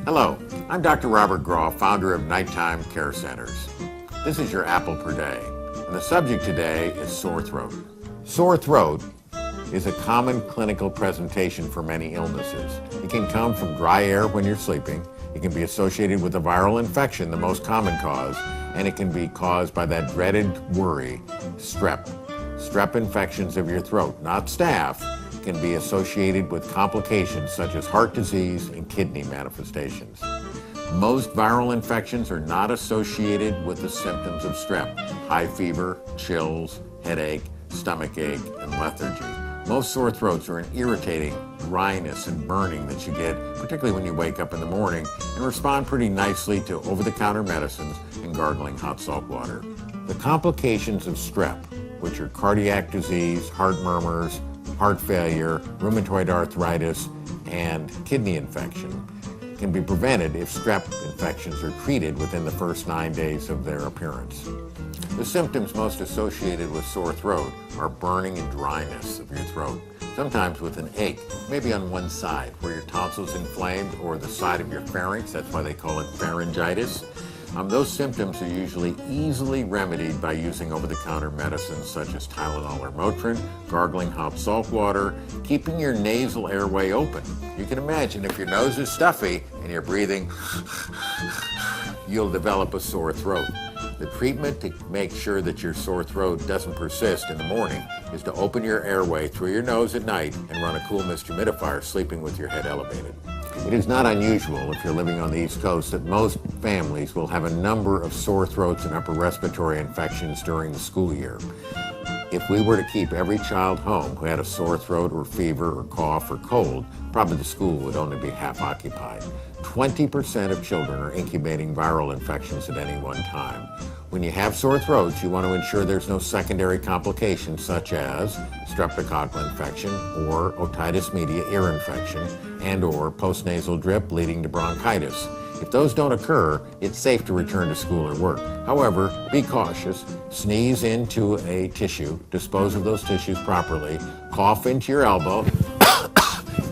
Hello, I'm Dr. Robert Graw, founder of Nighttime Care Centers. This is your apple per day, and the subject today is sore throat. Sore throat is a common clinical presentation for many illnesses. It can come from dry air when you're sleeping, it can be associated with a viral infection, the most common cause, and it can be caused by that dreaded worry, strep. Strep infections of your throat, not staph, can be associated with complications such as heart disease and kidney manifestations. Most viral infections are not associated with the symptoms of strep: high fever, chills, headache, stomach ache, and lethargy. Most sore throats are an irritating dryness and burning that you get, particularly when you wake up in the morning, and respond pretty nicely to over-the-counter medicines and gargling hot salt water. The complications of strep, which are cardiac disease, heart murmurs, heart failure, rheumatoid arthritis, and kidney infection, can be prevented if strep infections are treated within the first 9 days of their appearance. The symptoms most associated with sore throat are burning and dryness of your throat, sometimes with an ache, maybe on one side where your tonsils inflamed, or the side of your pharynx. That's why they call it pharyngitis. Those symptoms are usually easily remedied by using over-the-counter medicines such as Tylenol or Motrin, gargling hot salt water, keeping your nasal airway open. You can imagine if your nose is stuffy and you're breathing, you'll develop a sore throat. The treatment to make sure that your sore throat doesn't persist in the morning is to open your airway through your nose at night and run a cool mist humidifier, sleeping with your head elevated. It is not unusual, if you're living on the East Coast, that most families will have a number of sore throats and upper respiratory infections during the school year. If we were to keep every child home who had a sore throat or fever or cough or cold, probably the school would only be half occupied. 20% of children are incubating viral infections at any one time. When you have sore throats, you want to ensure there's no secondary complications such as streptococcal infection or otitis media ear infection and or postnasal drip leading to bronchitis. If those don't occur, it's safe to return to school or work. However, be cautious. Sneeze into a tissue, dispose of those tissues properly, cough into your elbow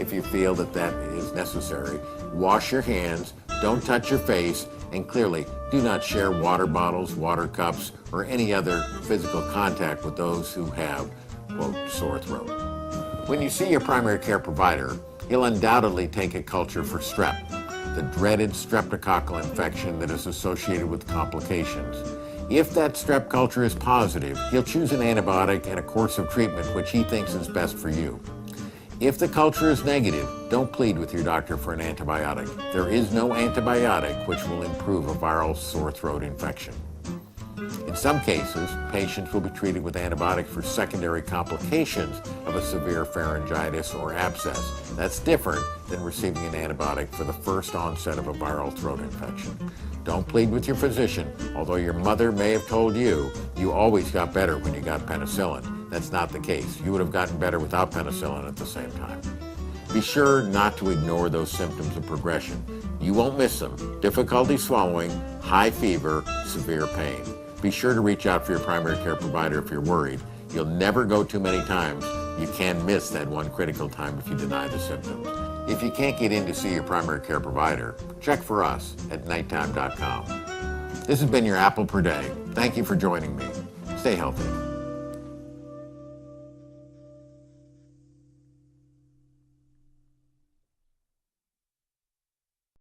if you feel that is necessary. Wash your hands, don't touch your face, and clearly do not share water bottles, water cups, or any other physical contact with those who have, quote, sore throat. When you see your primary care provider, he'll undoubtedly take a culture for strep, the dreaded streptococcal infection that is associated with complications. If that strep culture is positive, he'll choose an antibiotic and a course of treatment which he thinks is best for you. If the culture is negative, don't plead with your doctor for an antibiotic. There is no antibiotic which will improve a viral sore throat infection. In some cases, patients will be treated with antibiotics for secondary complications of a severe pharyngitis or abscess. That's different than receiving an antibiotic for the first onset of a viral throat infection. Don't plead with your physician. Although your mother may have told you always got better when you got penicillin, that's not the case. You would have gotten better without penicillin at the same time. Be sure not to ignore those symptoms of progression. You won't miss them: difficulty swallowing, high fever, severe pain. Be sure to reach out for your primary care provider if you're worried. You'll never go too many times. You can miss that one critical time if you deny the symptoms. If you can't get in to see your primary care provider, check for us at nighttime.com. This has been your Apple Per Day. Thank you for joining me. Stay healthy.